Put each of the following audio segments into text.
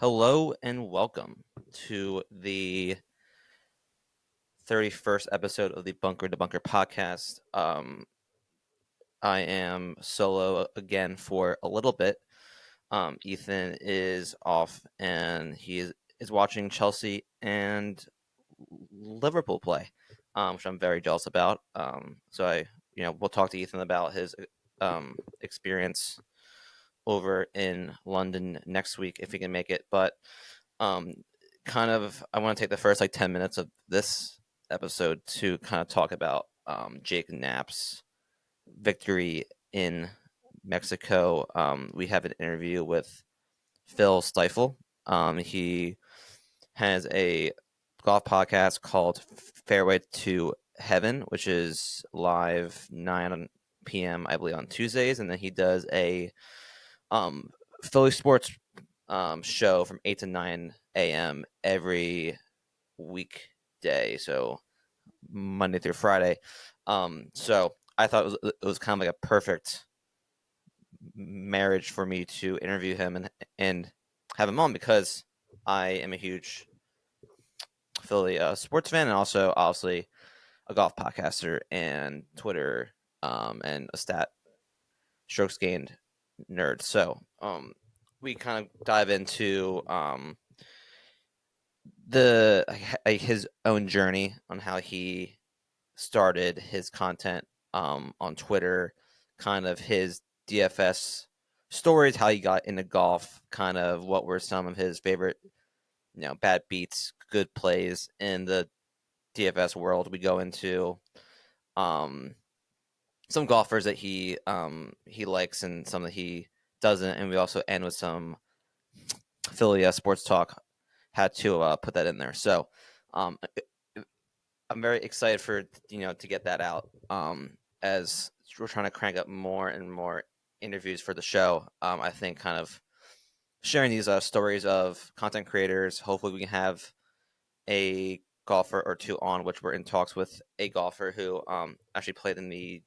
Hello and welcome to the 31st episode of the Bunker to Bunker podcast. I am solo again for a little bit. Ethan is off and he is watching Chelsea and Liverpool play, which I'm very jealous about. We'll talk to Ethan about his experience over in London next week if he can make it. But I want to take the first 10 minutes of this episode to kind of talk about Jake Knapp's victory in Mexico. We have an interview with Phil Stiefel. He has a golf podcast called Fairway2Heaven, which is live 9 p.m. I believe on Tuesdays, and then he does a Philly sports show from 8 to 9 a.m. every weekday, so Monday through Friday. So I thought it was kind of like a perfect marriage for me to interview him and have him on because I am a huge Philly sports fan and also obviously a golf podcaster and Twitter and a stat strokes gained nerd. So we kind of dive into his own journey on how he started his content on Twitter, kind of his DFS stories, how he got into golf, kind of what were some of his favorite, bad beats, good plays in the DFS world. We go into some golfers that he likes and some that he doesn't, and we also end with some Philly sports talk. Had to put that in there. So I'm very excited for to get that out as we're trying to crank up more and more interviews for the show. I think kind of sharing these stories of content creators. Hopefully, we can have a golfer or two on, which we're in talks with a golfer who actually played in the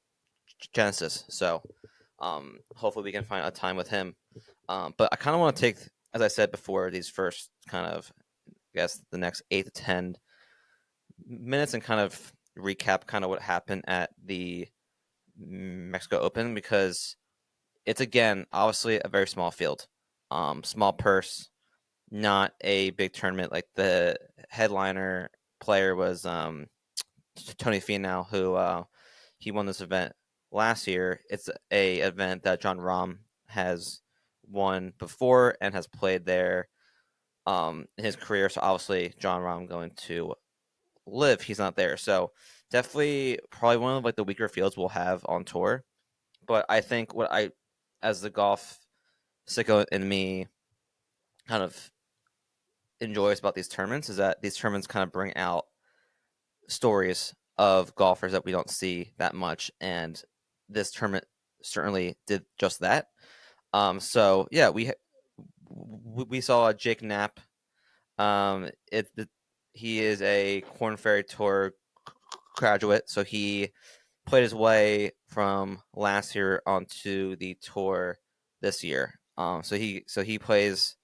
Genesis. So hopefully, we can find a time with him. But I kind of want to take, as I said before, these first kind of, I guess, the next 8 to 10 minutes and kind of recap kind of what happened at the Mexico Open because it's, again, obviously a very small field, small purse, not a big tournament. Like the headliner player was Tony Finau, who he won this event last year. It's a event that Jon Rahm has won before and has played there in his career. So obviously Jon Rahm going to live, he's not there. So definitely probably one of the weaker fields we'll have on tour. But I think what I, as the golf sicko in me, kind of enjoys about these tournaments is that these tournaments kind of bring out stories of golfers that we don't see that much, and this tournament certainly did just that. So yeah, we saw Jake Knapp. He is a Korn Ferry Tour graduate, so he played his way from last year onto the tour this year. So he plays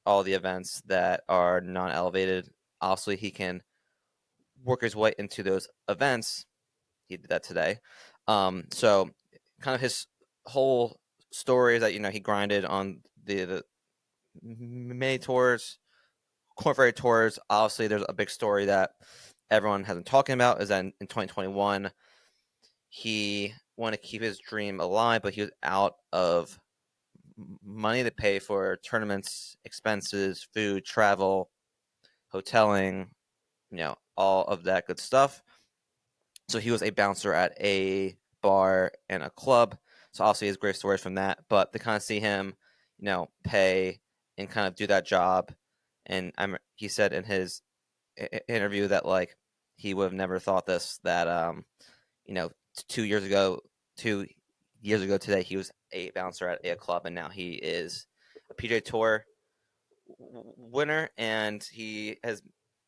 all the events that are non-elevated. Obviously, he can work his way into those events. He did that today. So kind of his whole story is that he grinded on the mini tours, Korn Ferry tours. Obviously, there's a big story that everyone has been talking about is that in 2021 he wanted to keep his dream alive, but he was out of money to pay for tournaments, expenses, food, travel, hoteling, all of that good stuff. So he was a bouncer at a bar and a club. So obviously he has great stories from that. But to kind of see him, pay and kind of do that job, and he said in his interview that he would have never thought this, that 2 years ago today he was a bouncer at a club, and now he is a PGA Tour winner, and he has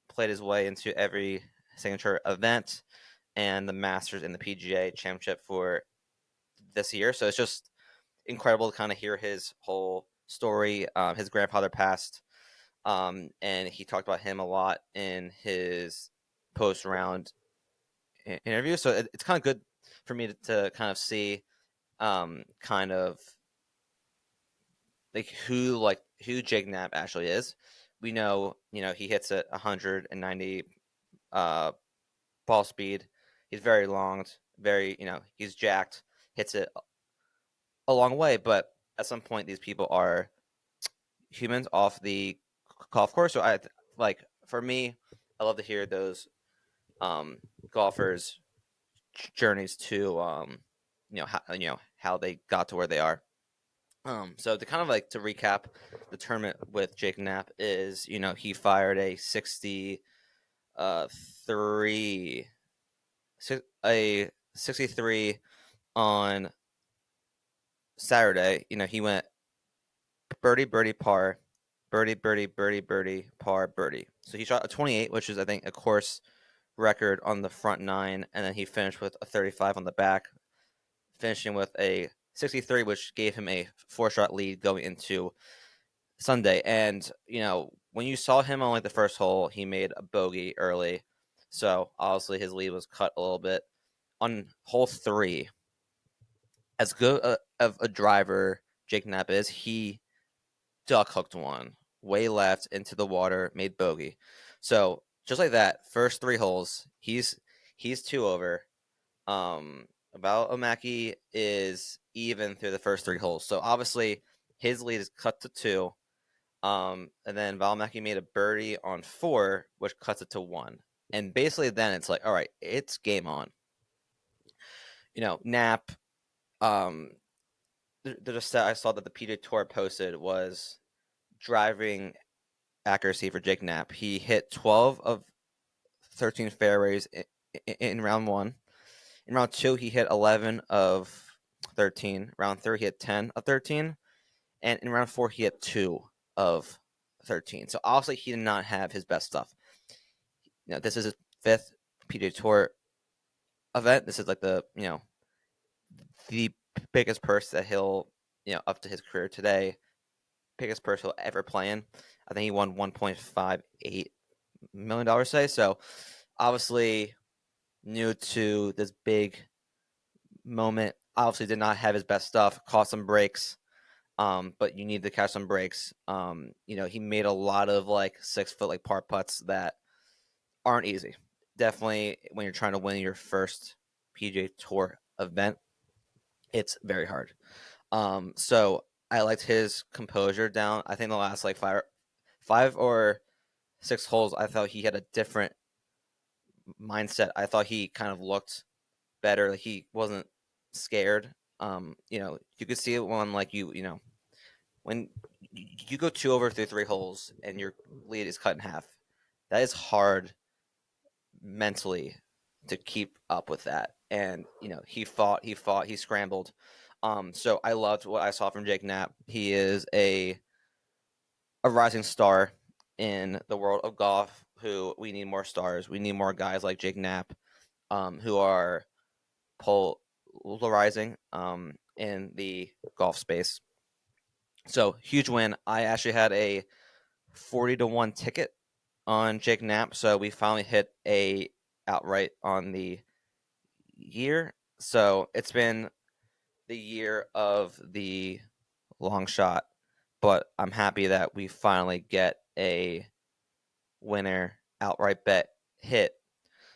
played his way into every signature event and the Masters and the PGA Championship for this year. So it's just incredible to kind of hear his whole story. His grandfather passed And he talked about him a lot in his post round interview. So it's kind of good for me to kind of see kind of who Jake Knapp actually is. We know, he hits at 190 uh, ball speed. He's very long, very, he's jacked, hits it a long way. But at some point, these people are humans off the golf course. So for me, I love to hear those um, golfers' journeys to, how they got to where they are. So to kind of to recap the tournament with Jake Knapp is, he fired a 63 on Saturday. He went birdie, birdie, par, birdie, birdie, birdie, birdie, par, birdie. So he shot a 28, which is, I think, a course record on the front nine, and then he finished with a 35 on the back, finishing with a 63, which gave him a 4-shot lead going into Sunday. And, when you saw him on the first hole, he made a bogey early. So obviously his lead was cut a little bit. On hole 3, as good of a driver Jake Knapp is, he duck hooked one way left into the water, made bogey. So just like that, first 3 holes, he's 2 over. About Omaki is even through the first 3 holes. So obviously his lead is cut to 2. And then Valimaki made a birdie on 4, which cuts it to 1. And basically then it's like, all right, it's game on. Knapp, the stat I saw that the PGA Tour posted was driving accuracy for Jake Knapp. He hit 12 of 13 fairways in round 1. In round 2, he hit 11 of 13. Round 3, he hit 10 of 13. And in round 4, he hit 2 of 13. So obviously he did not have his best stuff. This is his 5th PGA Tour event. This is the biggest purse that he'll, up to his career today, biggest purse he'll ever play in. I think he won $1.58 million today. So obviously new to this big moment. Obviously did not have his best stuff, caught some breaks. But you need to catch some breaks. He made a lot of 6-foot par putts that aren't easy. Definitely when you're trying to win your first PGA Tour event, it's very hard. So I liked his composure down. I think the last 5 or 6 holes, I thought he had a different mindset. I thought he kind of looked better. He wasn't scared. You could see it when when you go 2 over through 3 holes and your lead is cut in half. That is hard mentally to keep up with that. And he fought, he scrambled. So I loved what I saw from Jake Knapp. He is a rising star in the world of golf. Who we need more stars. We need more guys like Jake Knapp, who are polarizing in the golf space. So huge win. I actually had a 40-1 ticket on Jake Knapp, so we finally hit a outright on the year. So it's been the year of the long shot, but I'm happy that we finally get a winner outright bet hit.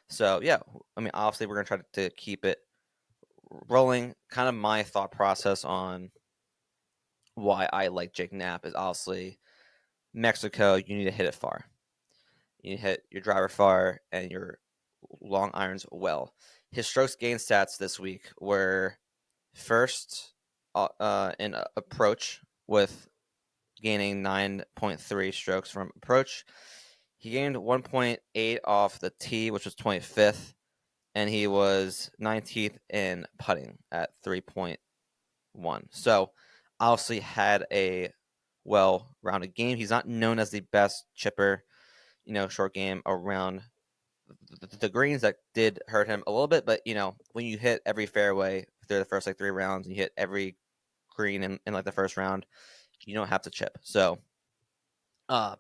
So yeah, obviously we're gonna try to keep it rolling. Kind of my thought process on why I like Jake Knapp is obviously Mexico. You need to hit it far. You hit your driver far and your long irons well. His strokes gain stats this week were first in approach with gaining 9.3 strokes from approach. He gained 1.8 off the tee, which was 25th, and he was 19th in putting at 3.1. So obviously had a well-rounded game. He's not known as the best chipper, short game around the greens. That did hurt him a little bit, but when you hit every fairway through the first 3 rounds, and you hit every green in the first round, you don't have to chip. So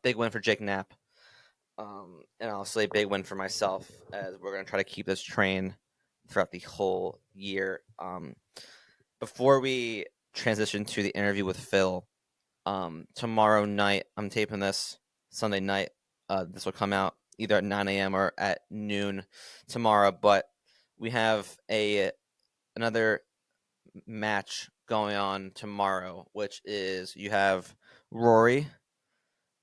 Big win for Jake Knapp. And honestly, big win for myself as we're going to try to keep this train throughout the whole year. Before we transition to the interview with Phil, tomorrow night, I'm taping this Sunday night. This will come out either at 9 a.m. or at noon tomorrow. But we have another match going on tomorrow, which is you have Rory,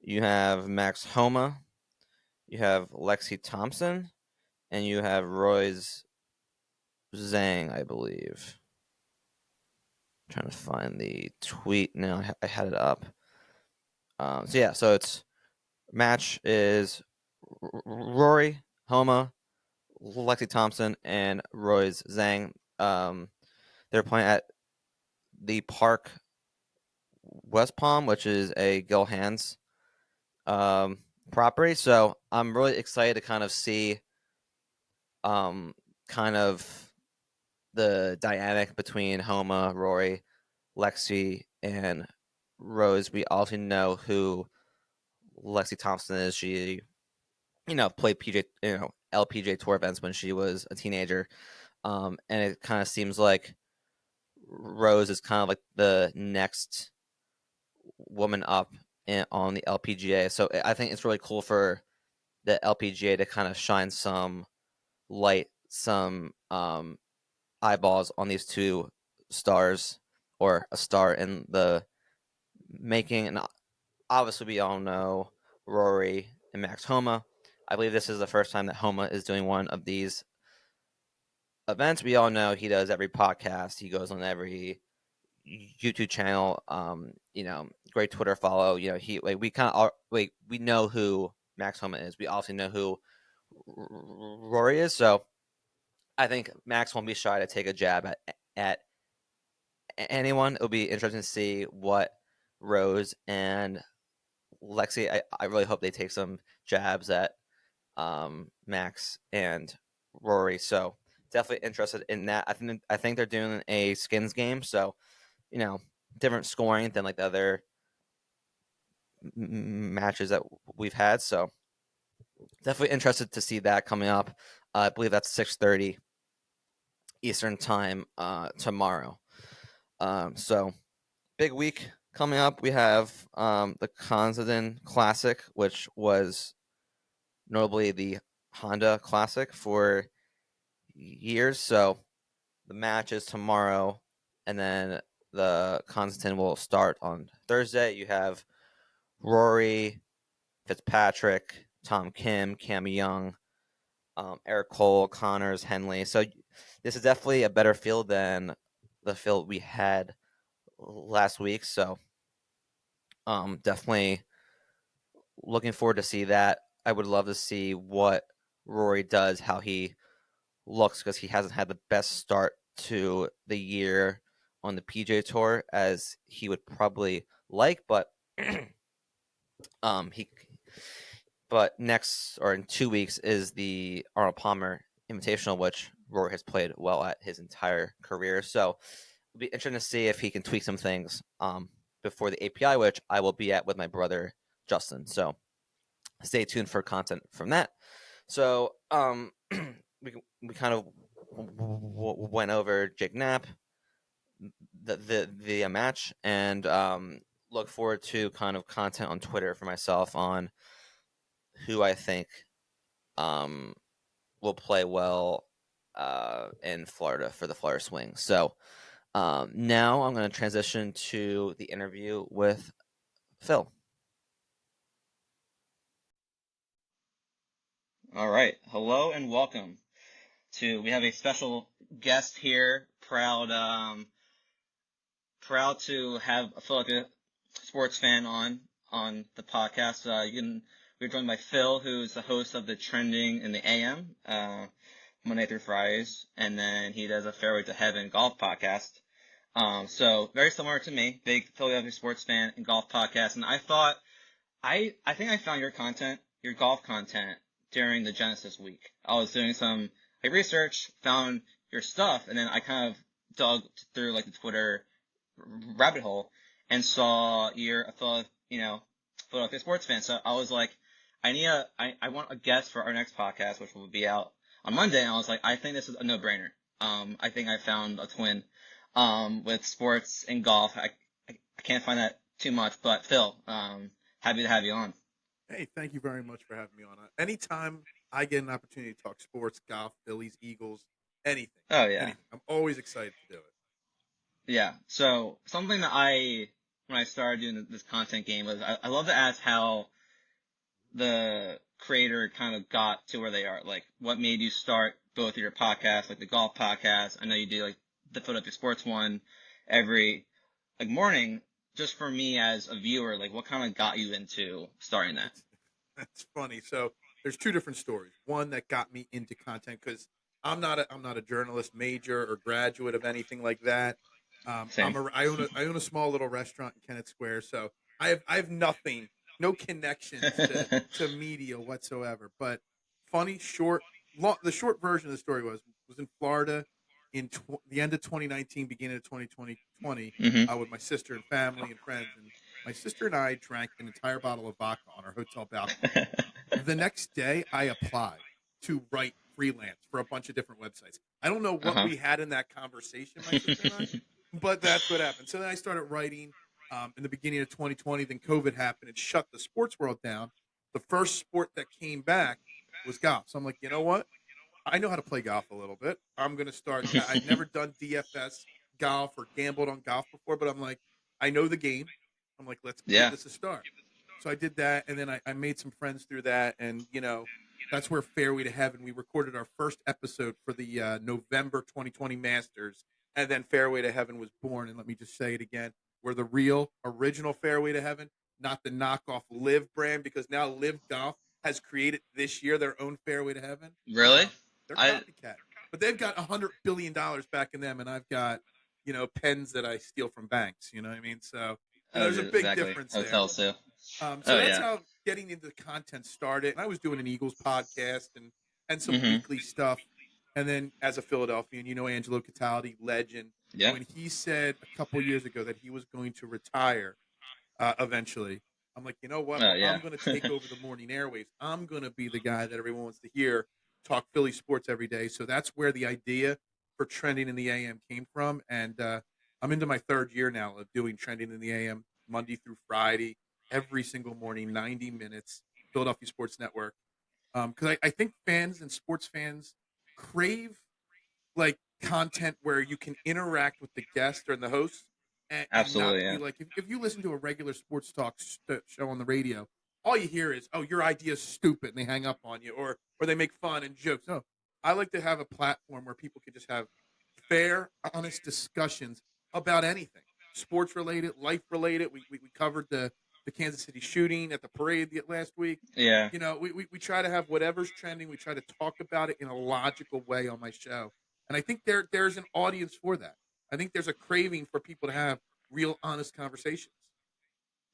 you have Max Homa, you have Lexi Thompson, and you have Roy's Zhang, I believe. I'm trying to find the tweet now. I had it up. So it's match is Rory, Homa, Lexi Thompson, and Roy's Zhang. They're playing at the Park West Palm, which is a Gil Hands property. So I'm really excited to kind of see kind of the dynamic between Homa, Rory, Lexi, and Rose. We also know who Lexi Thompson is. She, played LPGA tour events when she was a teenager. And it kind of seems like Rose is kind of like the next woman up on the LPGA. So I think it's really cool for the LPGA to kind of shine some light, some eyeballs on these two stars, or a star in the making. And obviously, we all know Rory and Max Homa. I believe this is the first time that Homa is doing one of these events. We all know he does every podcast. He goes on every YouTube channel. Great Twitter follow. We know who Max Homa is. We also know who Rory is. So I think Max won't be shy to take a jab at anyone. It'll be interesting to see what Rose and Lexi. I really hope they take some jabs at Max and Rory. So definitely interested in that. I think they're doing a skins game. So different scoring than like the other matches that we've had. So definitely interested to see that coming up. I believe that's 6:30 Eastern time tomorrow. So big week coming up. We have the Kanzadin Classic, which was notably the Honda Classic for years. So the match is tomorrow, and then the Kanzadin will start on Thursday. You have Rory, Fitzpatrick, Tom Kim, Cam Young, Eric Cole, Connors, Henley. So this is definitely a better field than the field we had last week. So definitely looking forward to see that. I would love to see what Rory does, how he looks, because he hasn't had the best start to the year on the PJ Tour as he would probably like, but next, or in 2 weeks, is the Arnold Palmer Invitational, which Rory has played well at his entire career. So it'll be interesting to see if he can tweak some things before the API, which I will be at with my brother Justin. So stay tuned for content from that. So we kind of went over Jake Knapp, the match, and look forward to kind of content on Twitter for myself on who I think will play well in Florida for the Florida Swing. So now I'm going to transition to the interview with Phil. All right. Hello and welcome we have a special guest here. Proud to have a Philadelphia sports fan on the podcast. We're joined by Phil, who's the host of the Trending in the AM, Monday through Fridays, and then he does a Fairway to Heaven golf podcast. So very similar to me, big Philadelphia sports fan and golf podcast. And I thought, I think I found your golf content during the Genesis week. I was doing some research, found your stuff, and then I kind of dug through like the Twitter rabbit hole and saw Philadelphia sports fan. So I was like, I want a guest for our next podcast, which will be out on Monday. And I was like, I think this is a no-brainer. I think I found a twin, with sports and golf. I can't find that too much, but Phil, happy to have you on. Hey, thank you very much for having me on. Anytime I get an opportunity to talk sports, golf, Phillies, Eagles, anything, Oh yeah. anything, I'm always excited to do it. Yeah. So something that when I started doing this content game was I love to ask how the creator kind of got to where they are. Like, what made you start both of your podcasts, like the golf podcast? I know you do like the Philadelphia Sports one every like morning. Just for me as a viewer, like, what kind of got you into starting that? That's funny. So there's two different stories. One that got me into content because I'm not a journalist major or graduate of anything like that. Same. I own a small little restaurant in Kennett Square, so I have nothing, no connections to media whatsoever. But funny the short version of the story was in Florida in the end of 2019, beginning of 2020, with my sister and family and friends, and my sister and I drank an entire bottle of vodka on our hotel balcony. The next day, I applied to write freelance for a bunch of different websites. I don't know what we had in that conversation, my sister and I, but that's what happened. So then I started writing in the beginning of 2020. Then COVID happened and shut the sports world down. The first sport that came back was golf. So I'm like, you know what? I know how to play golf a little bit. I'm going to start. I've never done DFS golf or gambled on golf before, but I'm like, I know the game. I'm like, let's give this a start. So I did that, and then I made some friends through that, and, that's where Fairway to Heaven, we recorded our first episode for the November 2020 Masters, and then Fairway to Heaven was born, and let me just say it again. We're the real, original Fairway to Heaven, not the knockoff Live brand, because now Live Golf has created this year their own Fairway to Heaven. Really? They're copycat. But they've got $100 billion back in them, and I've got, pens that I steal from banks. You know what I mean? So there's a big difference there. Hotels too. So that's how getting into the content started. And I was doing an Eagles podcast and some weekly stuff. And then as a Philadelphian, Angelo Cataldi, legend. Yeah. When he said a couple years ago that he was going to retire eventually, I'm like, you know what? I'm going to take over the morning airwaves. I'm going to be the guy that everyone wants to hear talk Philly sports every day. So that's where the idea for Trending in the AM came from. And I'm into my third year now of doing Trending in the AM Monday through Friday, every single morning, 90 minutes, Philadelphia Sports Network. Because I think fans and sports fans crave like content where you can interact with the guest or the host. And Absolutely. Not be like, if you listen to a regular sports talk show on the radio, all you hear is, oh, your idea is stupid, and they hang up on you, or they make fun and jokes. No, I like to have a platform where people can just have fair, honest discussions about anything, sports related, life related. We covered the Kansas City shooting at the parade last week. Yeah. We try to have whatever's trending. We try to talk about it in a logical way on my show, and I think there's an audience for that. I think there's a craving for people to have real, honest conversations.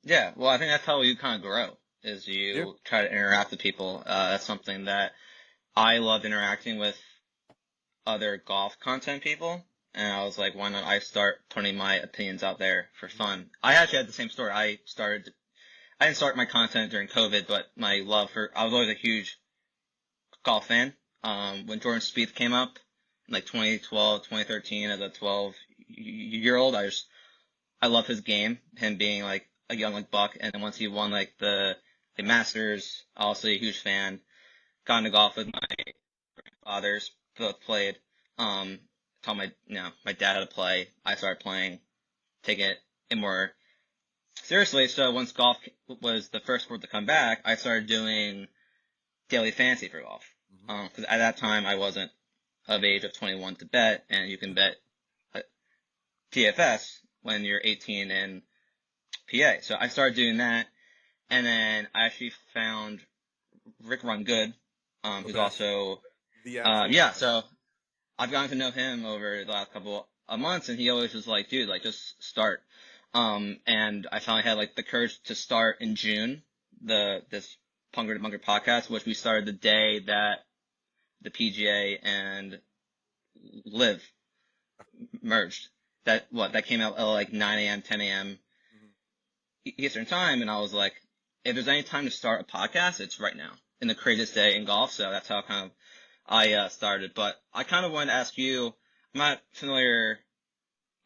Yeah, well, I think that's how you kind of grow. Is you try to interact with people. That's something that I love interacting with other golf content people. And I was like, why not I start putting my opinions out there for fun? I actually had the same story. I didn't start my content during COVID, but I was always a huge golf fan. When Jordan Spieth came up in like 2012, 2013 as a 12-year-old, I love his game, him being like a young like buck. And then once he won like the Masters, also a huge fan. Got into golf with my fathers, both played. Taught my dad how to play. I started playing, taking it more seriously. So once golf was the first sport to come back, I started doing daily fantasy for golf. Because at that time I wasn't of age of 21 to bet, and you can bet DFS when you're 18 in PA. So I started doing that. And then I actually found Rick Run Good, who's also, so I've gotten to know him over the last couple of months, and he always was like, dude, like, just start. And I finally had, like, the courage to start in June, this Punker to Bunker podcast, which we started the day that the PGA and Live merged. That came out at, like, 9 a.m., 10 a.m. Eastern time, and I was like, if there's any time to start a podcast, it's right now, in the craziest day in golf. So that's how kind of I started. But I kind of wanted to ask you, I'm not familiar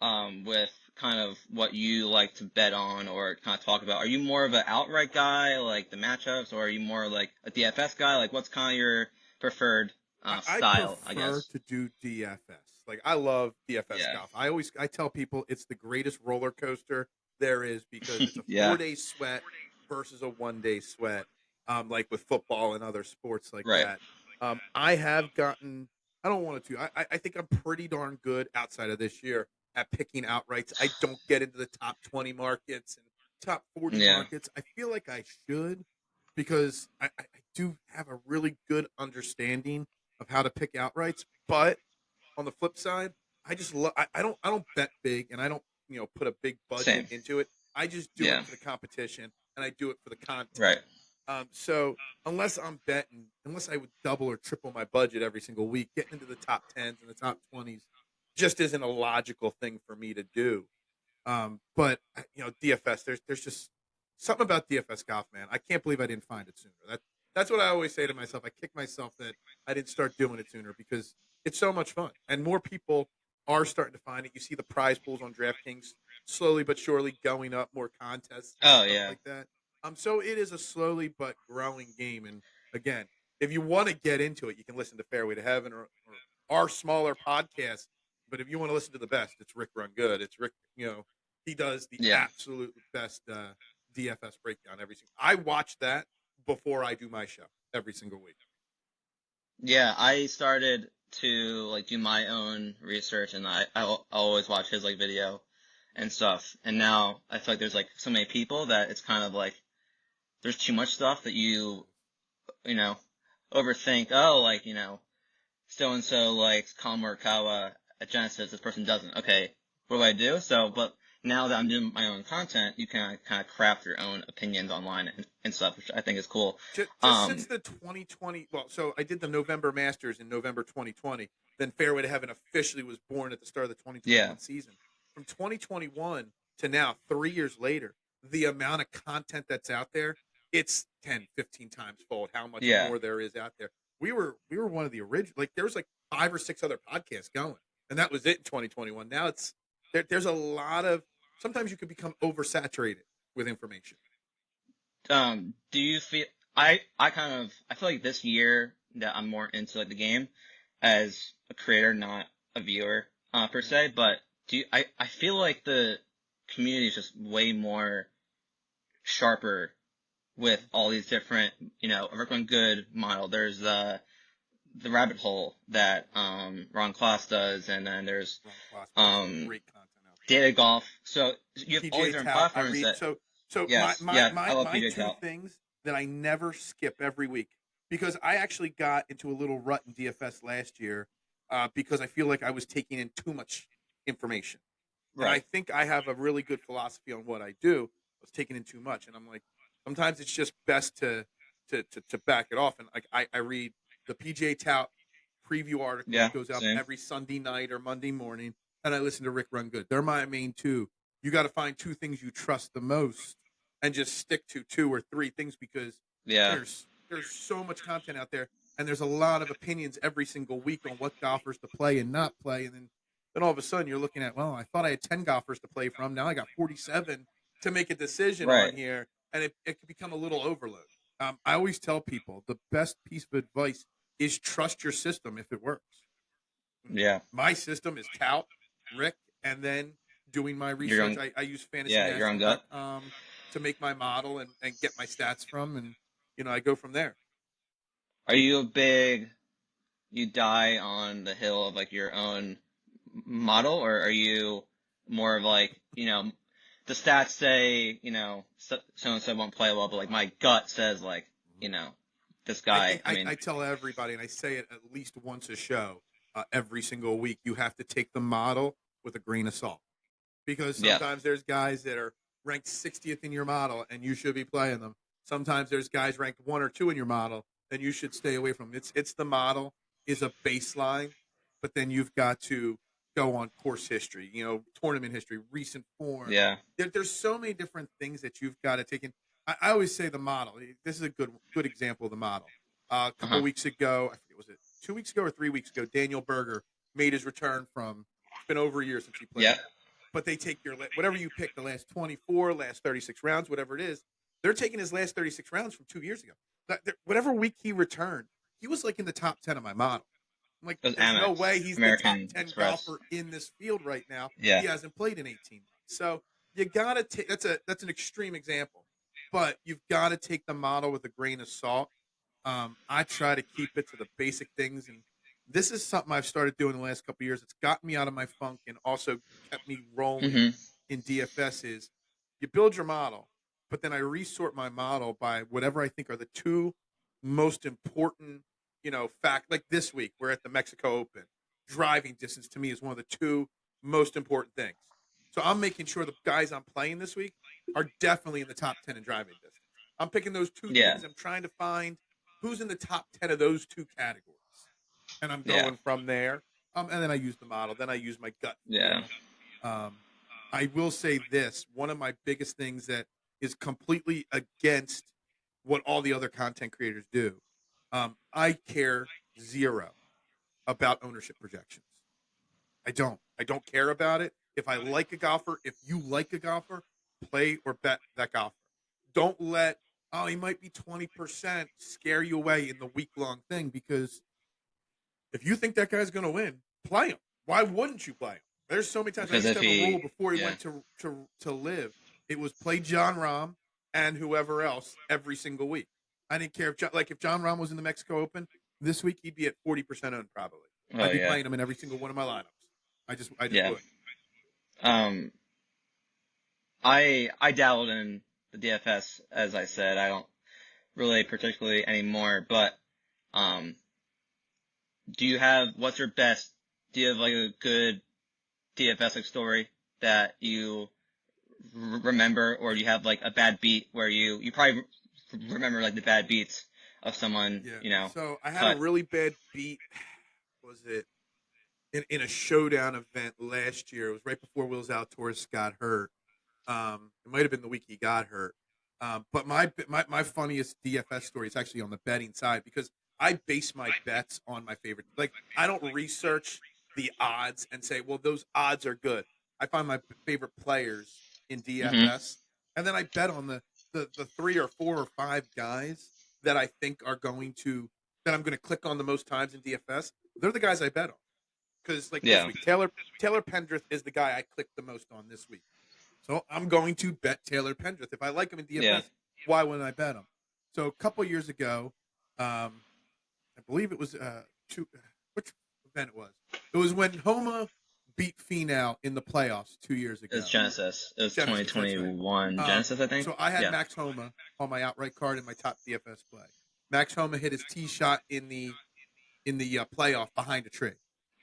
with kind of what you like to bet on or kind of talk about. Are you more of an outright guy, like the matchups, or are you more like a DFS guy? Like, what's kind of your preferred style, I prefer guess? to do DFS. Like I love DFS Yeah. golf. I tell people it's the greatest roller coaster there is because it's a Yeah. 4-day sweat versus a 1-day sweat. Like with football and other sports like Right. that. I have gotten. I don't want to. I think I'm pretty darn good outside of this year at picking outrights. I don't get into the top 20 markets and top 40 Yeah. markets. I feel like I should because I do have a really good understanding of how to pick outrights. But on the flip side, I just love. I don't bet big, and I don't put a big budget Same. into it. I just do Yeah. it for the competition, and I do it for the content. Right. So unless I'm betting, unless I would double or triple my budget every single week, getting into the top tens and the top 20s just isn't a logical thing for me to do. But DFS, there's just something about DFS golf, man. I can't believe I didn't find it sooner. That's what I always say to myself. I kick myself that I didn't start doing it sooner because it's so much fun, and more people are starting to find it. You see the prize pools on DraftKings slowly but surely going up, more contests and Oh stuff yeah. like that. So it is a slowly but growing game. And again, if you want to get into it, you can listen to Fairway to Heaven or our smaller podcast. But if you want to listen to the best, it's Rick Run Good. It's Rick. He does the Yeah. absolute best DFS breakdown every single. I watch that before I do my show every single week. Yeah, I started to like do my own research, and I'll always watch his like video and stuff. And now I feel like there's like so many people that it's kind of like there's too much stuff that you know overthink. Oh, like so and so likes Colin Morikawa at Genesis. This person doesn't. Okay, what do I do? So, but now that I'm doing my own content, you can kind of craft your own opinions online and stuff, which I think is cool. Just since the 2020, well, so I did the November Masters in November 2020. Then Fairway to Heaven officially was born at the start of the 2021 Yeah. season. From 2021 to now, 3 years later, the amount of content that's out there, it's 10, 15 times fold how much Yeah. more there is out there. We were one of the original, like there was like 5 or 6 other podcasts going, and that was it in 2021. Now there's a lot of, sometimes you could become oversaturated with information. Do you feel I feel like this year that I'm more into like the game as a creator, not a viewer per se, but I feel like the community is just way more sharper with all these different, everyone good model. There's the rabbit hole that Ron Kloss does, and then there's Ron Kloss does great content out there. data golf. So you have all these different platforms that yes, I love my PJ two Tout. things that I never skip every week, because I actually got into a little rut in DFS last year because I feel like I was taking in too much information. And I Right. think I have a really good philosophy on what I do. I was taking in too much, and I'm like, sometimes it's just best to back it off. And like I read the PGA Tout preview article Yeah. that goes up Same. every Sunday night or Monday morning, and I listen to Rick Run Good. They're my main two. You got to find 2 things you trust the most, and just stick to 2 or 3 things, because Yeah. there's so much content out there, and there's a lot of opinions every single week on what golfers to play and not play, and then all of a sudden you're looking at, well, I thought I had 10 golfers to play from. Now I got 47 to make a decision Right. on here, and it can become a little overload. I always tell people the best piece of advice is trust your system if it works. Yeah. My system is Tout, Rick, and then doing my research. I use your own gut. fantasynational.com to make my model and get my stats from, and I go from there. Are you a big, you die on the hill of like your own model, or are you more of like, the stats say, so and so won't play well, but like my gut says like, this guy. I tell everybody, and I say it at least once a show, every single week, you have to take the model with a grain of salt, because sometimes there's guys that are ranked 60th in your model and you should be playing them. Sometimes there's guys ranked 1 or 2 in your model and you should stay away from them. It's the model is a baseline, but then you've got to go on course history, tournament history, recent form. Yeah. There's so many different things that you've got to take in. I always say the model. This is a good example of the model. A couple of weeks ago, I forget, was it 2 weeks ago or 3 weeks ago? Daniel Berger made his return from. It's been over a year since he played. Yeah. But they take whatever you pick, the last 24, last 36 rounds, whatever it is. They're taking his last 36 rounds from 2 years ago. Whatever week he returned, he was like in the top 10 of my model. I'm like, there's no way he's American the top 10 Express golfer in this field right now. Yeah. He hasn't played in 18 months. So you gotta take that's an extreme example, but you've got to take the model with a grain of salt. I try to keep it to the basic things, and this is something I've started doing the last couple of years. It's gotten me out of my funk and also kept me rolling in DFS. Is you build your model, but then I resort my model by whatever I think are the two most important, fact. Like this week, we're at the Mexico Open. Driving distance to me is one of the two most important things. So I'm making sure the guys I'm playing this week are definitely in the top 10 in driving distance. I'm picking those two things. I'm trying to find who's in the top 10 of those two categories. And I'm going from there. And then I use the model. Then I use my gut feel. I will say this. One of my biggest things that is completely against what all the other content creators do. I care zero about ownership projections. I don't care about it. If I like a golfer, if you like a golfer, play or bet that golfer. Don't let, he might be 20% scare you away in the week-long thing, because if you think that guy's going to win, play him. Why wouldn't you play him? There's so many times I used to have a rule before he went to live. It was play John Rahm and whoever else every single week. I didn't care if John Rahm was in the Mexico Open this week, he'd be at 40% owned probably. I'd be playing him in every single one of my lineups. I just would. I dabbled in the DFS, as I said. I don't really particularly anymore, but do you have a good DFS story that you remember, or do you have like a bad beat where you probably remember like the bad beats of someone, So I had a really bad beat. Was it in a showdown event last year? It was right before Will Zalatoris got hurt. It might have been the week he got hurt. But my funniest DFS story is actually on the betting side, because I base my bets on my favorite. Like, I don't research the odds and say, well, those odds are good. I find my favorite players in DFS, and then I bet on the 3 or 4 or 5 guys that I think are that I'm going to click on the most times in DFS. They're the guys I bet on. Because this week, Taylor Pendrith is the guy I clicked the most on this week. So I'm going to bet Taylor Pendrith. If I like him in DFS, why wouldn't I bet him? So a couple years ago, I believe it was which event it was. It was when Homa beat Finau in the playoffs 2 years ago. It was Genesis. It was 2021 Genesis, I think. So I had Max Homa on my outright card in my top DFS play. Max Homa hit his tee shot in the playoff behind a tree,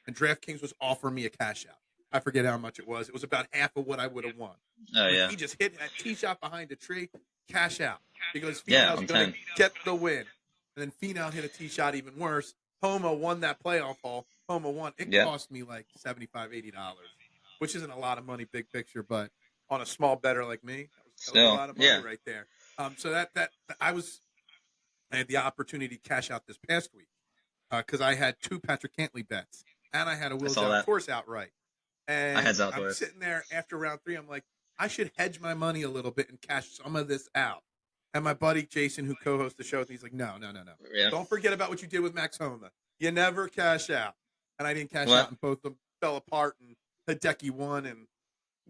and DraftKings was offering me a cash out. I forget how much it was. It was about half of what I would have won. Oh, yeah. He just hit that tee shot behind a tree, cash out, because Finau's going to get the win. And then Finau hit a tee shot even worse. Homa won that playoff hole. Homa won. It cost me like $75, $80, which isn't a lot of money, big picture, but on a small bettor like me, that was a lot of money right there. So that I had the opportunity to cash out this past week because I had 2 Patrick Cantley bets, and I had a Will Zalatoris outright. And I had Zalatoris. I'm sitting there after round 3. I'm like, I should hedge my money a little bit and cash some of this out. And my buddy Jason, who co-hosts the show with me, he's like, no. Yeah. Don't forget about what you did with Max Homa. You never cash out. And I didn't cash out, and both of them fell apart, and Hideki won, and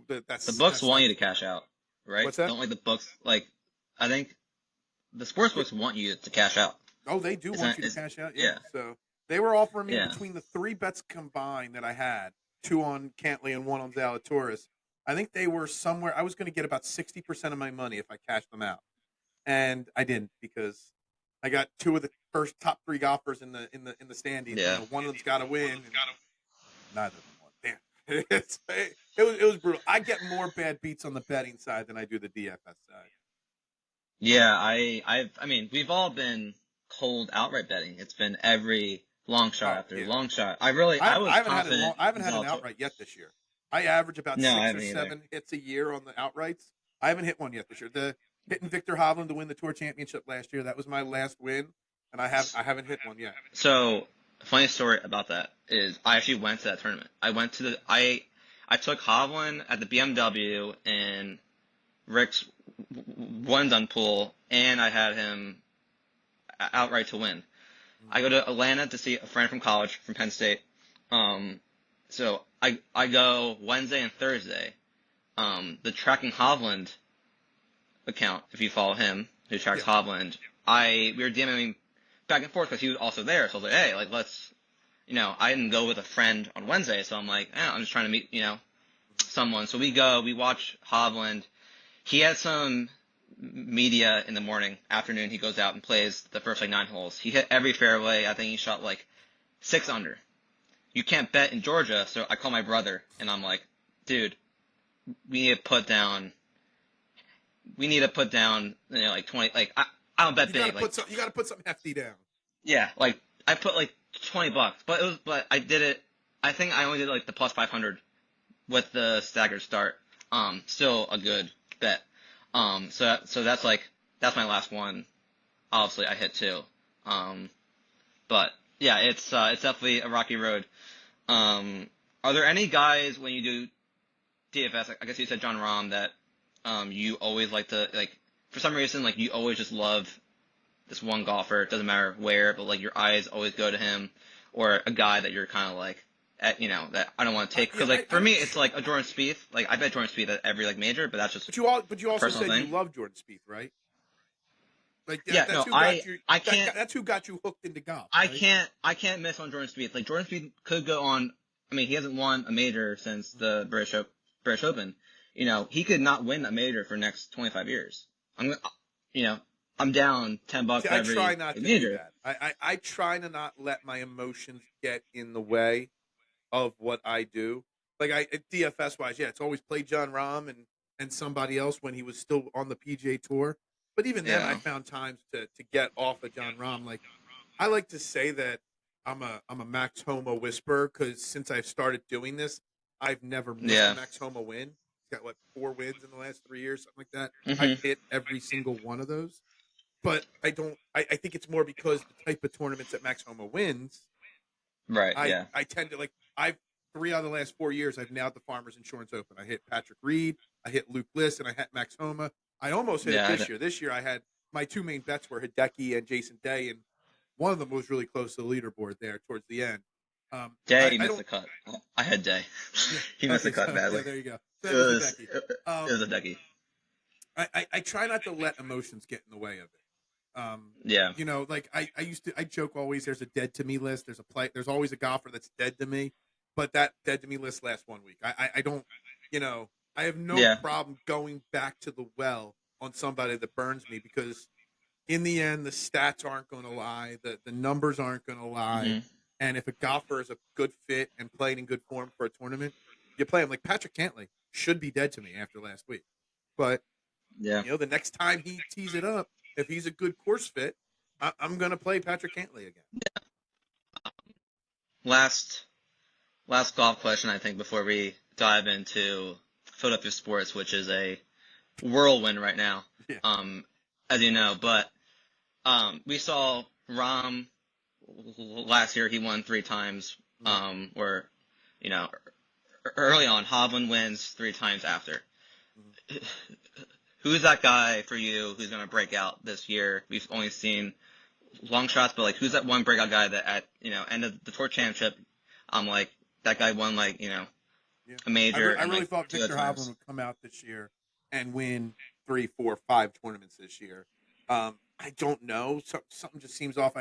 the books want you to cash out, right? What's that? Don't like the books, I think the sports books want you to cash out. Oh, they do want you to cash out? Yeah. So they were offering me between the 3 bets combined that I had, 2 on Cantley and 1 on Zalatoris. I think they were somewhere. I was going to get about 60% of my money if I cashed them out, and I didn't, because I got 2 of the first top 3 golfers in the standings. Yeah. One of them's got to win, and neither of them won. Damn, it was brutal. I get more bad beats on the betting side than I do the DFS side. Yeah, I mean, we've all been cold outright betting. It's been every long shot after long shot. I haven't had an outright yet this year. I average about 6 or 7 hits a year on the outrights. I haven't hit one yet this year. hitting Victor Hovland to win the Tour Championship last year. That was my last win, and I haven't hit one yet. So, a funny story about that is I actually went to that tournament. I took Hovland at the BMW in Rick's one done pool, and I had him outright to win. I go to Atlanta to see a friend from college, from Penn State. So I go Wednesday and Thursday. The Tracking Hovland account, if you follow him, who tracks Hovland, we were DMing back and forth because he was also there. So I was like, hey, like, let's, I didn't go with a friend on Wednesday, so I'm like, I'm just trying to meet, someone. So we watch Hovland. He had some media in the morning. Afternoon, he goes out and plays the first 9 holes. He hit every fairway. I think he shot 6 under. You can't bet in Georgia, so I call my brother and I'm like, dude, we need to put down 20, I don't bet big. You gotta put something hefty down. Yeah, I put $20, but I did it. I think I only did the plus 500 with the staggered start. Still a good bet. So that's my last one. Obviously I hit 2. But yeah, it's definitely a rocky road. Are there any guys when you do DFS, I guess you said John Rahm, that you always like to, for some reason, you always just love this one golfer, it doesn't matter where, but your eyes always go to him, or a guy that you're kind of that I don't want to take, because for me it's a Jordan Spieth. I bet Jordan Spieth at every major, but that's just But you also said thing. You love Jordan Spieth, right? That's who got you hooked into golf. Right? I can't miss on Jordan Spieth. Jordan Spieth could go on. I mean, he hasn't won a major since the British Open. He could not win a major for the next 25 years. I'm down $10 every I try not to major. do that. I try to not let my emotions get in the way of what I do. DFS wise, it's always play John Rahm and somebody else when he was still on the PGA Tour. But even then, I found times to get off of John Rahm. I like to say that I'm a Max Homa whisperer, because since I've started doing this, I've never missed a Max Homa win. He's got 4 wins in the last 3 years, something like that. Mm-hmm. I've hit every single one of those. But I don't. I think it's more because the type of tournaments that Max Homa wins. Right. I tend to I've 3 out of the last 4 years I've nailed the Farmers Insurance Open. I hit Patrick Reed, I hit Luke List, and I hit Max Homa. I almost hit it this year. This year I had my 2 main bets were Hideki and Jason Day, and one of them was really close to the leaderboard there towards the end. Day missed the cut. I had Day. He missed the cut badly. Yeah, there you go. It was Hideki. I try not to let emotions get in the way of it. I joke always, there's a dead to me list. There's always a golfer that's dead to me, but that dead to me list lasts 1 week. I don't, I have no problem going back to the well on somebody that burns me, because in the end, the stats aren't going to lie. The numbers aren't going to lie. Mm-hmm. And if a golfer is a good fit and playing in good form for a tournament, you play him. Patrick Cantlay should be dead to me after last week. But, the next time he tees it up, if he's a good course fit, I'm going to play Patrick Cantlay again. Yeah. Last golf question, I think, before we dive into Philadelphia sports, which is a whirlwind right now, as you know. But we saw Rahm last year. He won 3 times. Where, early on, Hovland wins 3 times after. Mm-hmm. Who's that guy for you who's going to break out this year? We've only seen long shots, but who's that one breakout guy that at end of the Tour Championship, that guy won a major. I really thought Victor Hovland would come out this year and win 3, 4, 5 tournaments this year. I don't know. Something just seems off.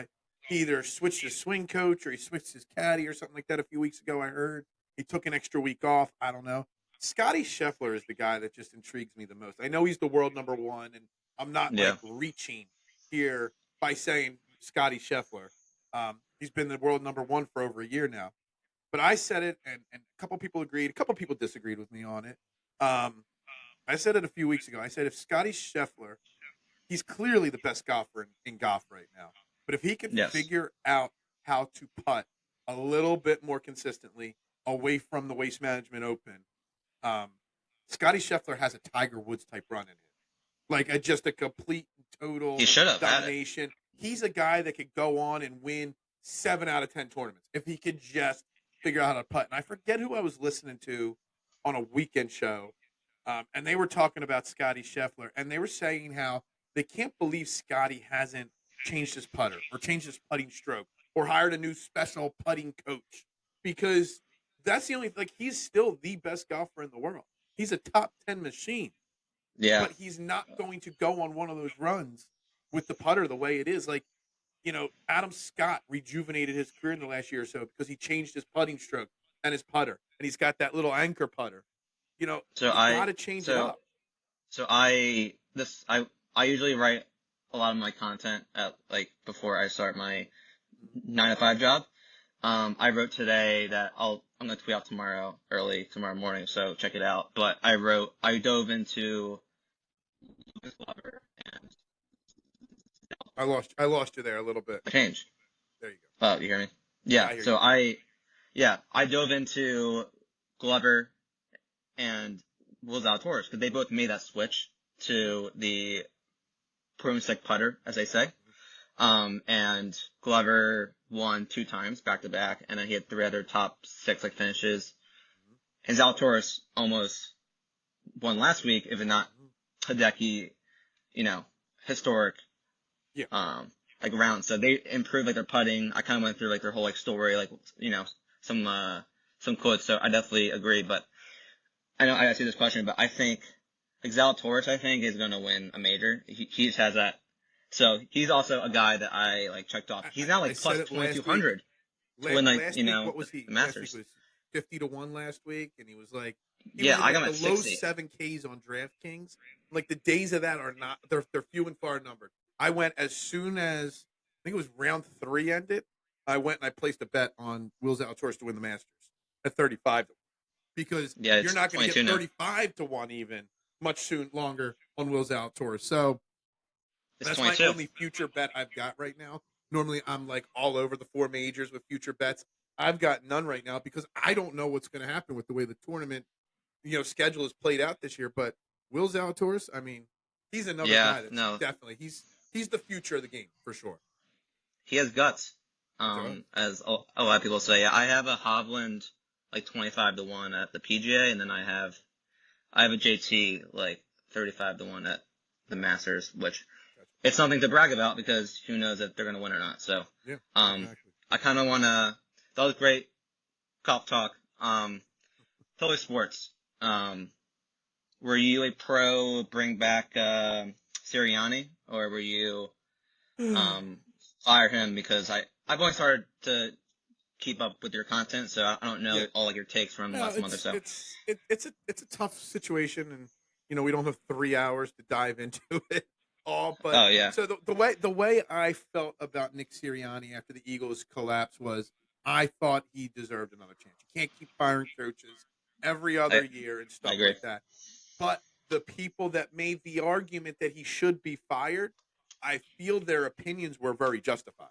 He either switched his swing coach or he switched his caddy or something like that a few weeks ago. I heard he took an extra week off. I don't know. Scotty Scheffler is the guy that just intrigues me the most. I know he's the world number 1, and I'm not reaching here by saying Scotty Scheffler. He's been the world number 1 for over a year now. But I said it, and a couple people agreed. A couple people disagreed with me on it. I said it a few weeks ago. I said if Scotty Scheffler, he's clearly the best golfer in golf right now. But if he can figure out how to putt a little bit more consistently away from the Waste Management Open, Scotty Scheffler has a Tiger Woods type run in him. like just a complete total He should have had it. domination. He's a guy that could go on and win 7 out of 10 tournaments if he could just figure out how to putt. And I forget who I was listening to on a weekend show, and they were talking about Scotty Scheffler, and they were saying how they can't believe Scotty hasn't changed his putter or changed his putting stroke or hired a new special putting coach, because that's the only, like, he's still the best golfer in the world. He's a top 10 machine. Yeah. But he's not going to go on one of those runs with the putter the way it is. Like, Adam Scott rejuvenated his career in the last year or so because he changed his putting stroke and his putter, and he's got that little anchor putter. You got to change it up. So I usually write a lot of my content before I start my 9 to 5 job. I wrote today that I'm gonna tweet out early tomorrow morning, so check it out. But I dove into Glover and I lost you there a little bit. I changed. There you go. Oh, you hear me? Yeah. I dove into Glover and Will Zalatoris because they both made that switch to the broomstick putter, as they say. And Glover won 2 times back to back, and then he had 3 other top 6 finishes. And Zalatoris almost won last week, if not Hideki, historic, round. So they improved their putting. I kind of went through their whole story, some quotes. So I definitely agree. But I know I asked you this question, but I think Zalatoris, is going to win a major. He just has that. So he's also a guy that I checked off. He's now plus 2,200 to win what was he? the Masters. Last week was 50 to 1 last week, and he was I got him at low 60. 7Ks on DraftKings. Like, the days of that are not, they're few and far numbered. I went as soon as I think it was round 3 ended. I went and I placed a bet on Will Zalatoris to win the Masters at 35 to 1 because you're not going to get 35 to 1 even much longer on Will Zalatoris. So that's 22. My only future bet I've got right now. Normally, I'm all over the 4 majors with future bets. I've got none right now because I don't know what's going to happen with the way the tournament, schedule is played out this year. But Will Zalatoris, he's another guy that's definitely he's the future of the game for sure. He has guts, as a lot of people say. I have a Hovland 25 to 1 at the PGA, and then I have a JT 35 to 1 at the Masters, which. It's something to brag about because who knows if they're going to win or not. So, yeah, exactly. I kind of want to. That was great golf talk. Totally sports. Were you a pro bring back Sirianni, or were you fire him? Because I've only started to keep up with your content, so I don't know all your takes from the last month or so. It's a tough situation, and we don't have 3 hours to dive into it. But so the way I felt about Nick Sirianni after the Eagles collapse was I thought he deserved another chance. You can't keep firing coaches every other year and stuff like that. But the people that made the argument that he should be fired, I feel their opinions were very justified.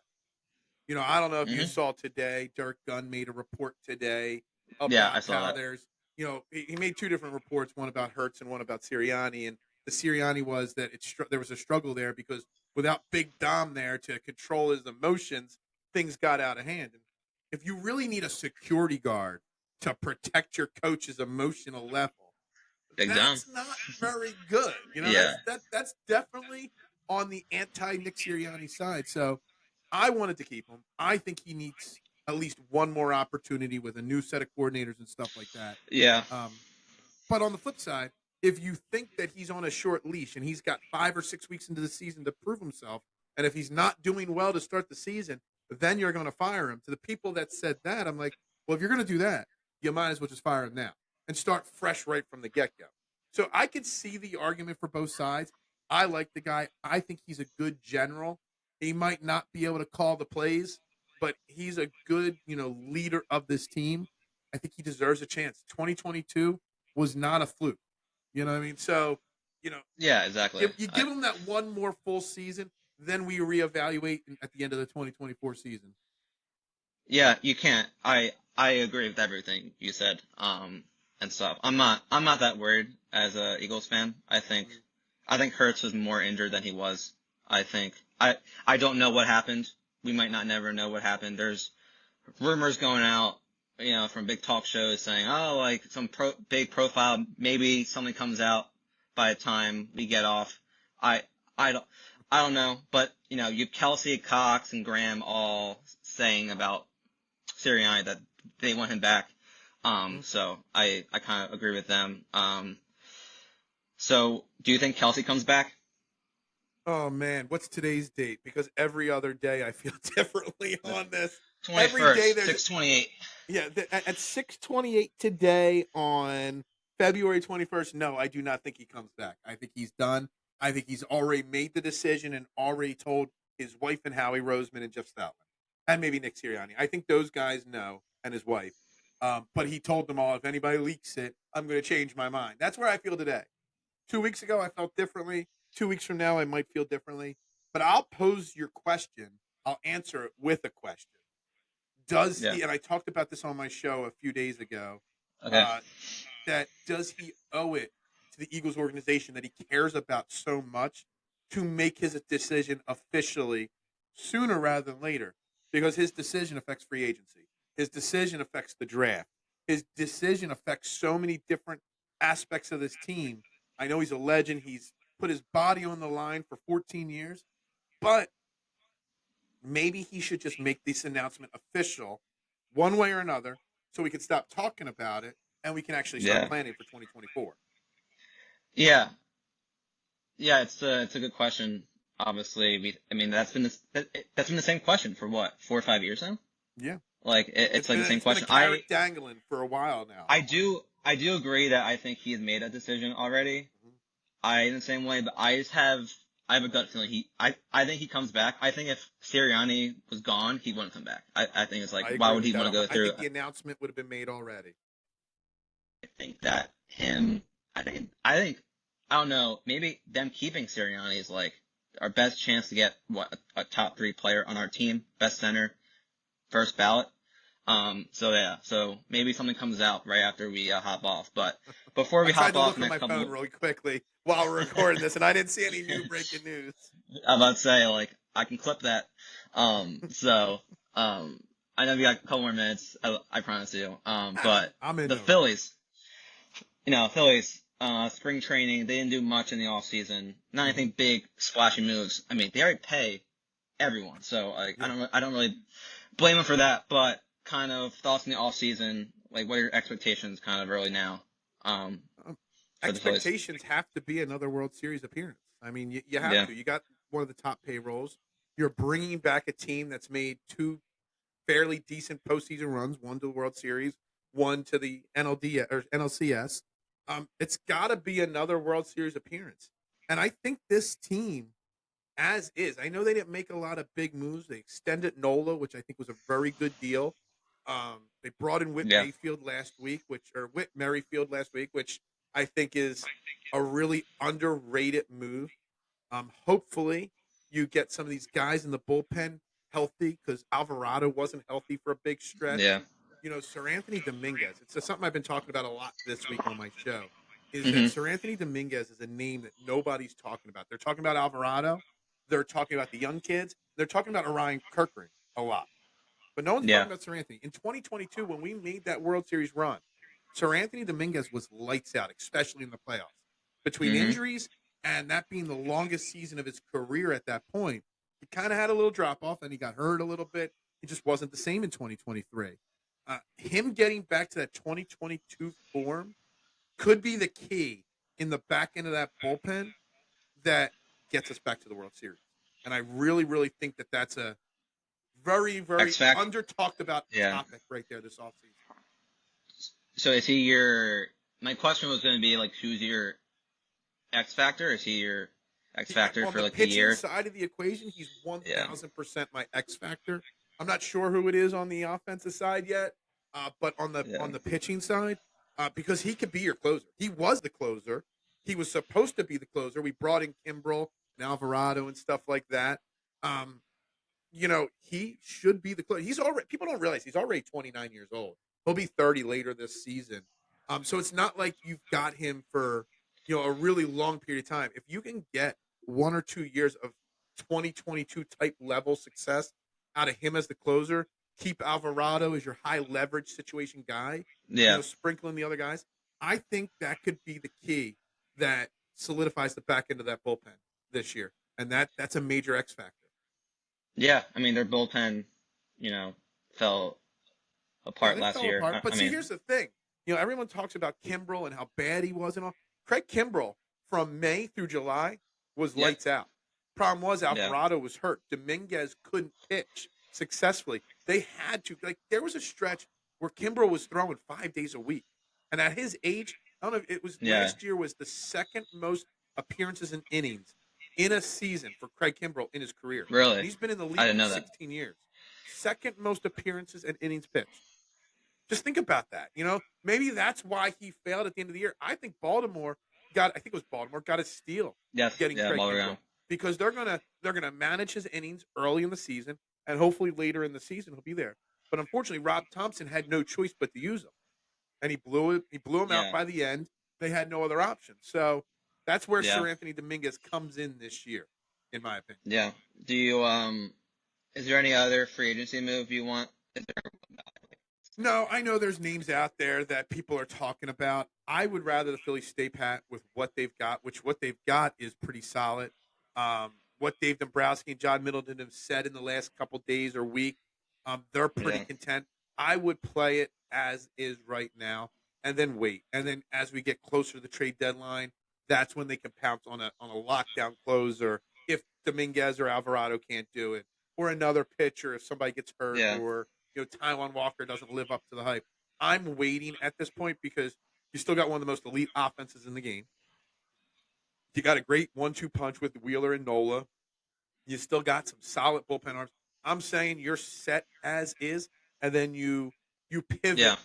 I don't know if you saw today, Dirk Gunn made a report today about I saw how that. there's, he made 2 different reports, one about Hurts and one about Sirianni, and the Sirianni was that there was a struggle there because without Big Dom there to control his emotions, things got out of hand. And if you really need a security guard to protect your coach's emotional level, that's not very good. That's definitely on the anti-Nick Sirianni side. So I wanted to keep him. I think he needs at least one more opportunity with a new set of coordinators and stuff like that. Yeah. But on the flip side, if you think that he's on a short leash and he's got 5 or 6 weeks into the season to prove himself, and if he's not doing well to start the season, then you're going to fire him. To the people that said that, I'm like, well, if you're going to do that, you might as well just fire him now and start fresh right from the get-go. So I could see the argument for both sides. I like the guy. I think he's a good general. He might not be able to call the plays, but he's a good, leader of this team. I think he deserves a chance. 2022 was not a fluke. You know what I mean? So, yeah, exactly. You give him that one more full season, then we reevaluate at the end of the 2024 season. Yeah, you can't. I agree with everything you said. And stuff. I'm not that worried as a Eagles fan. I think I think Hurts was more injured than he was. I think. I don't know what happened. We might not never know what happened. There's rumors going out, from big talk shows saying, oh, like some big profile, maybe something comes out by the time we get off. I don't know, but you have Kelsey, Cox, and Graham all saying about Sirianni that they want him back. So I kind of agree with them. So do you think Kelsey comes back? Oh man, what's today's date? Because every other day I feel differently on this. 21st, Every day there's 6/28. Yeah, at 6:28 today on February 21st. No, I do not think he comes back. I think he's done. I think he's already made the decision and already told his wife and Howie Roseman and Jeff Stoutland, and maybe Nick Sirianni. I think those guys know, and his wife. But he told them all, if anybody leaks it, I'm going to change my mind. That's where I feel today. 2 weeks ago, I felt differently. 2 weeks from now, I might feel differently. But I'll pose your question. I'll answer it with a question. Does he, and I talked about this on my show a few days ago, that does he owe it to the Eagles organization that he cares about so much to make his decision officially sooner rather than later? Because his decision affects free agency. His decision affects the draft. His decision affects so many different aspects of this team. I know he's a legend. He's put his body on the line for 14 years, but maybe he should just make this announcement official one way or another so we can stop talking about it and we can actually start planning for 2024. Yeah. Yeah, it's a good question. Obviously, that's been the same question for what, 4 or 5 years now? Yeah. Like it's like the same question. Been a carrot dangling for a while now. I do agree that I think he has made a decision already. In the same way, but I have a gut feeling I think he comes back. I think if Sirianni was gone, he wouldn't come back. I think it's like, why would he want to go through? I think the announcement would have been made already. I think that I don't know, maybe them keeping Sirianni is like our best chance to get a top 3 player on our team, best center, first ballot. So maybe something comes out right after we hop off. But before we hop off, I tried to look at my phone really quickly while we're recording this, and I didn't see any new breaking news. I'm about to say, like, I can clip that. I know we got a couple more minutes. I promise you. But the Phillies, spring training, they didn't do much in the off season. Not anything big, splashy moves. I mean, they already pay everyone, so like, I don't really blame them for that. But kind of thoughts in the off season, like what are your expectations kind of early now? Expectations have to be another World Series appearance. I mean, you have to. You got one of the top payrolls. You're bringing back a team that's made 2 fairly decent postseason runs, one to the World Series, one to the NLCS. It's got to be another World Series appearance. And I think this team, as is, I know they didn't make a lot of big moves. They extended Nola, which I think was a very good deal. They brought in Whit Merrifield last week, which I think is a really underrated move. Hopefully, you get some of these guys in the bullpen healthy because Alvarado wasn't healthy for a big stretch. Yeah. Sir Anthony Dominguez. It's something I've been talking about a lot this week on my show. Is that Sir Anthony Dominguez is a name that nobody's talking about. They're talking about Alvarado. They're talking about the young kids. They're talking about Orion Kirkring a lot. But no one's talking about Sir Anthony. In 2022, when we made that World Series run, Sir Anthony Dominguez was lights out, especially in the playoffs. Between injuries and that being the longest season of his career at that point, he kind of had a little drop-off, and he got hurt a little bit. He just wasn't the same in 2023. Him getting back to that 2022 form could be the key in the back end of that bullpen that gets us back to the World Series. And I really, really think that that's a very, very under-talked about topic right there this offseason. So is he my question was going to be, like, who's your X Factor? Is he your X Factor for, like, the year? On the pitching side of the equation, he's 1,000% my X Factor. I'm not sure who it is on the offensive side yet, but on the pitching side, because he could be your closer. He was the closer. He was supposed to be the closer. We brought in Kimbrel and Alvarado and stuff like that. He should be the closer. People don't realize he's already 29 years old. He'll be 30 later this season. So it's not like you've got him for a really long period of time. If you can get 1 or 2 years of 2022 type level success out of him as the closer, keep Alvarado as your high leverage situation guy, Yeah. sprinkling the other guys, I think that could be the key that solidifies the back end of that bullpen this year. And that's a major X factor. Yeah. I mean, their bullpen, fell Yeah, apart they last fell year. apart. But I see, mean, here's the thing. Everyone talks about Kimbrel and how bad he was and all. Craig Kimbrel from May through July was yeah. lights out. Problem was Yeah. Alvarado was hurt. Dominguez couldn't pitch successfully. They had to. Like, there was a stretch where Kimbrel was throwing 5 days a week. And at his age, I don't know if it was Yeah. last year was the second most appearances and innings in a season for Craig Kimbrel in his career. Really? And he's been in the I league didn't for know that. 16 years. Second most appearances and innings pitched. Just think about that. Maybe that's why he failed at the end of the year. I think Baltimore got a steal Yes. getting Yeah. Craig All Kimbrel around. because they're gonna manage his innings early in the season and hopefully later in the season he'll be there. But unfortunately, Rob Thompson had no choice but to use him, and he blew him out Yeah. by the end. They had no other option. So that's where Yeah. Sir Anthony Dominguez comes in this year, in my opinion. Yeah. Do you is there any other free agency move you want? Is there, No, I know there's names out there that people are talking about. I would rather the Phillies stay pat with what they've got, which what they've got is pretty solid. What Dave Dombrowski and John Middleton have said in the last couple days or week, they're pretty Yeah. content. I would play it as is right now and then wait. And then as we get closer to the trade deadline, that's when they can pounce on a lockdown closer if Dominguez or Alvarado can't do it, or another pitcher if somebody gets hurt, Yeah. or Taijuan Walker doesn't live up to the hype. I'm waiting at this point because you still got one of the most elite offenses in the game. You got a great 1-2 punch with Wheeler and Nola. You still got some solid bullpen arms. I'm saying you're set as is, and then you pivot. Yeah.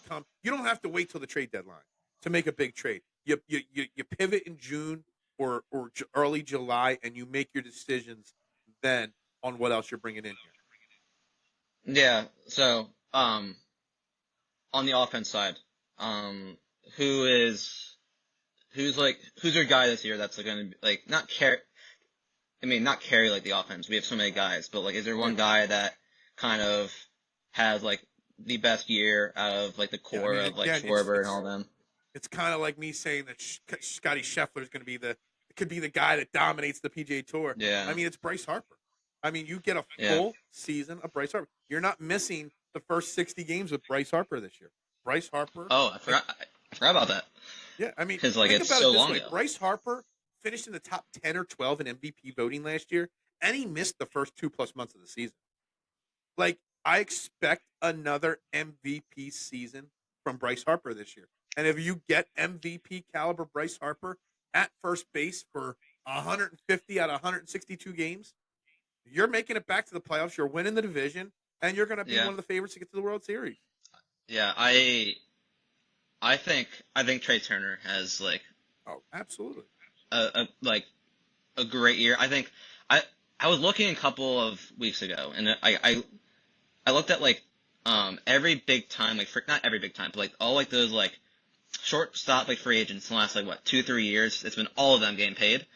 You don't have to wait till the trade deadline to make a big trade. You pivot in June or early July, and you make your decisions then on what else you're bringing in here. Yeah. So, on the offense side, who's your guy this year that's going to be like not carry like the offense. We have so many guys, but like, is there one guy that kind of has like the best year out of like the core of like Schwarber and all them? It's kind of like me saying that Scotty Scheffler is going to be could be the guy that dominates the PGA Tour. Yeah. I mean, it's Bryce Harper. I mean, you get a full season of Bryce Harper. You're not missing the first 60 games with Bryce Harper this year. Bryce Harper. Oh, I forgot about that. Yeah, I mean, because like think it's about so it this long way. ago. Bryce Harper finished in the top 10 or 12 in MVP voting last year, and he missed the first 2+ months of the season. Like, I expect another MVP season from Bryce Harper this year. And if you get MVP caliber Bryce Harper at first base for 150 out of 162 games, you're making it back to the playoffs. You're winning the division, and you're going to be one of the favorites to get to the World Series. Yeah, I think Trey Turner has like absolutely a great year. I think I was looking a couple of weeks ago, and I looked at like every big time, like not every big time, but like all like those like shortstop like free agents in the last like 2-3 years. It's been all of them getting paid.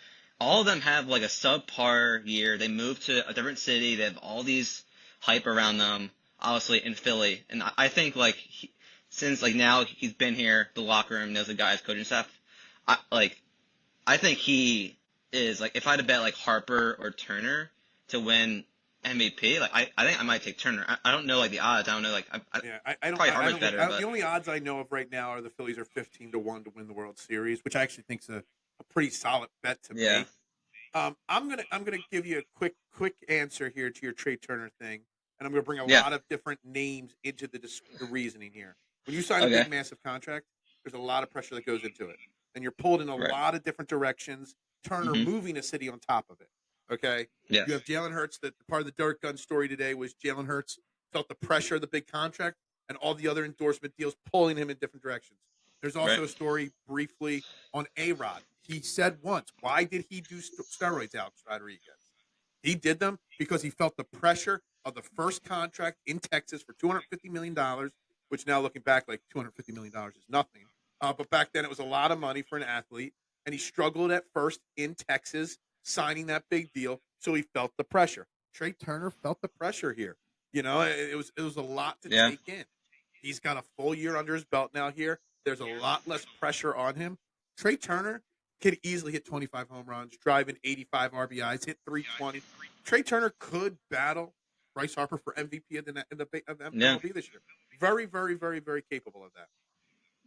All of them have like a subpar year. They moved to a different city. They have all these hype around them, obviously in Philly. And I think like since like now he's been here, the locker room knows the guys, coaching staff. I think he is like, if I had to bet like Harper or Turner to win MVP, like I think I might take Turner. I don't know like the odds. I don't know like I don't. Probably Harper's better. But the only odds I know of right now are the Phillies are 15-1 to win the World Series, which I actually think is a pretty solid bet to make. I'm gonna give you a quick answer here to your Trey Turner thing, and I'm gonna bring a lot of different names into the reasoning here. When you sign a big massive contract, there's a lot of pressure that goes into it, and you're pulled in a lot of different directions. Turner moving a city on top of it. Okay. Yes. You have Jalen Hurts. That part of the Dirt Gun story today was Jalen Hurts felt the pressure of the big contract and all the other endorsement deals pulling him in different directions. There's also a story briefly on A-Rod. He said once, why did he do steroids, Alex Rodriguez? He did them because he felt the pressure of the first contract in Texas for $250 million, which now looking back, like $250 million is nothing. But back then it was a lot of money for an athlete. and he struggled at first in Texas, signing that big deal. So he felt the pressure. Trey Turner felt the pressure here. You know, it was a lot to Yeah. take in. He's got a full year under his belt now here. There's a lot less pressure on him. Trey Turner could easily hit 25 home runs, drive in 85 RBIs, hit 320. Trey Turner could battle Bryce Harper for MVP of the Yeah. MLB this year. Very, very, very, very capable of that.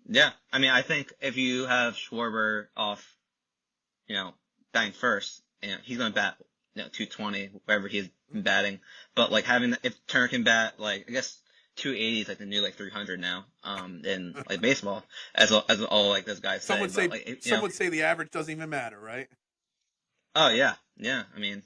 Yeah. I mean, I think if you have Schwarber off, batting first, he's going to bat, 220, wherever he's been batting. But, like, if Turner can bat, like, I guess 280 is, like, the new, like, 300 now, in, like, baseball, as all, like, those guys say. Some would say the average doesn't even matter, right? Oh, yeah. Yeah. I mean,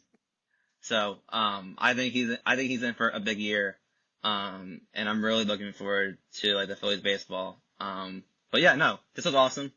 so, I think he's in for a big year. And I'm really looking forward to, like, the Phillies baseball. But yeah, no, this was awesome.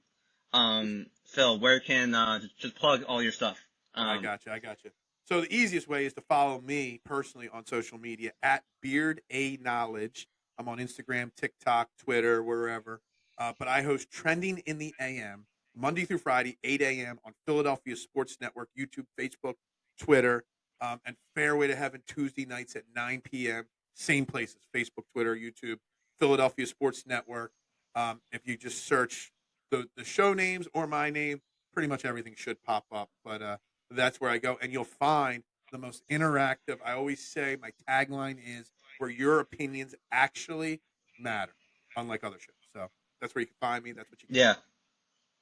Phil, where can, just plug all your stuff? I got you. So the easiest way is to follow me personally on social media at BeardAKnowledge. I'm on Instagram, TikTok, Twitter, wherever. But I host Trending in the AM Monday through Friday, 8 a.m. on Philadelphia Sports Network, YouTube, Facebook, Twitter, and Fairway to Heaven Tuesday nights at 9 p.m. Same places, Facebook, Twitter, YouTube, Philadelphia Sports Network. If you just search the show names or my name, pretty much everything should pop up. But that's where I go, and you'll find the most interactive. I always say my tagline is where your opinions actually matter, unlike other shows. So that's where you can find me. That's what you can. Yeah.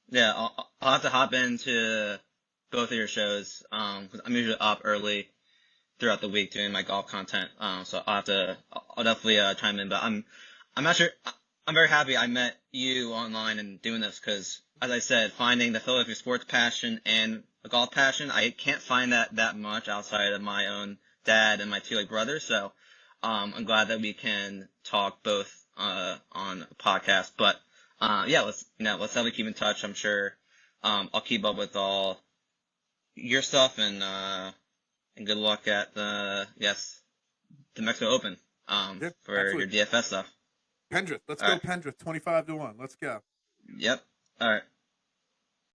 Yeah. I'll have to hop into both of your shows. 'Cause I'm usually up early throughout the week doing my golf content. So I'll definitely, chime in, but I'm not sure. I'm very happy I met you online and doing this because, as I said, finding the Philadelphia sports passion and a golf passion, I can't find that much outside of my own dad and my two like brothers. So, I'm glad that we can talk both, on a podcast. But, yeah, let's definitely keep in touch. I'm sure, I'll keep up with all your stuff and good luck at the Mexico Open, Yeah, for absolutely. your DFS stuff. Pendrith, let's All go right. Pendrith, 25-1. Let's go. Yep. All right.